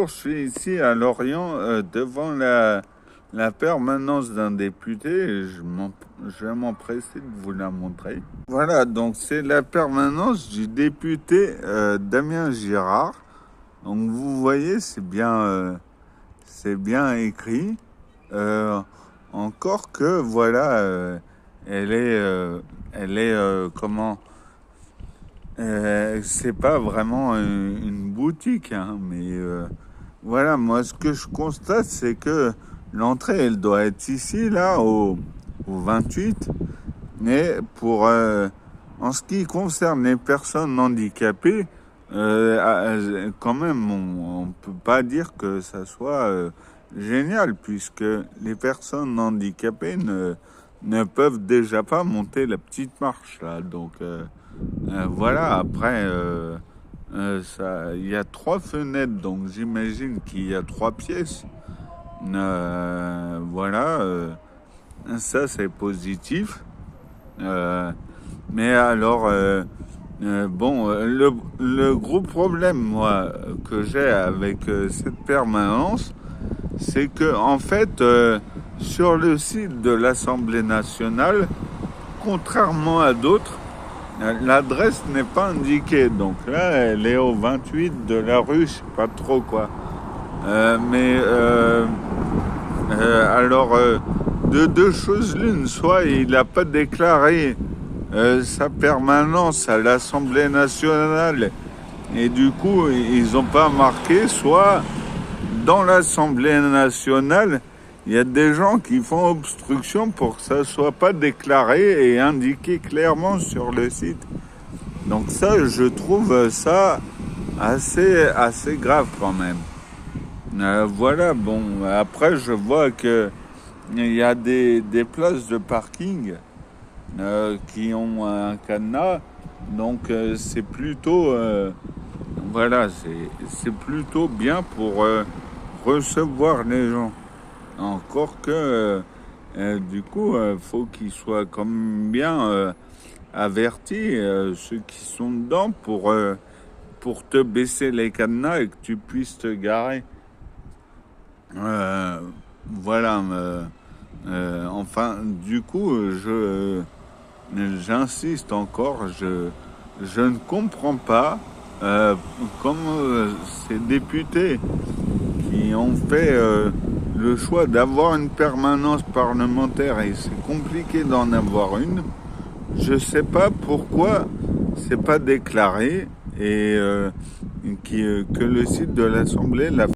bonjour, je suis ici à Lorient devant la permanence d'un député et je vais m'empresser de vous la montrer. Voilà, donc c'est la permanence du député Damien Girard. Donc vous voyez, c'est bien écrit. Euh, Encore que voilà, elle est comment c'est pas vraiment une boutique, hein, mais voilà, moi ce que je constate, c'est que l'entrée, elle doit être ici, là, au 28, mais en ce qui concerne les personnes handicapées, quand même, on peut pas dire que ça soit génial, puisque les personnes handicapées ne peuvent déjà pas monter la petite marche, là, donc... voilà, après, il y a 3 fenêtres, donc j'imagine qu'il y a 3 pièces. Voilà, ça c'est positif. Mais alors, bon, le gros problème, moi, que j'ai avec cette permanence, c'est que, en fait, sur le site de l'Assemblée nationale, contrairement à d'autres, l'adresse n'est pas indiquée, donc là, elle est au 28 de la rue, je sais pas trop quoi. Alors, de deux choses l'une, soit il n'a pas déclaré sa permanence à l'Assemblée nationale et du coup, ils n'ont pas marqué, soit dans l'Assemblée nationale, il y a des gens qui font obstruction pour que ça soit pas déclaré et indiqué clairement sur le site. Donc ça, je trouve ça assez grave quand même. Voilà, bon, après je vois que il y a des places de parking qui ont un cadenas, donc c'est plutôt, voilà, c'est plutôt bien pour recevoir les gens. Encore que, du coup, faut qu'ils soient comme bien avertis, ceux qui sont dedans, pour te baisser les cadenas et que tu puisses te garer. Voilà. Enfin, du coup, j'insiste encore, je ne comprends pas comment ces députés qui ont fait le choix d'avoir une permanence parlementaire et c'est compliqué d'en avoir une. Je sais pas pourquoi c'est pas déclaré et que le site de l'Assemblée l'a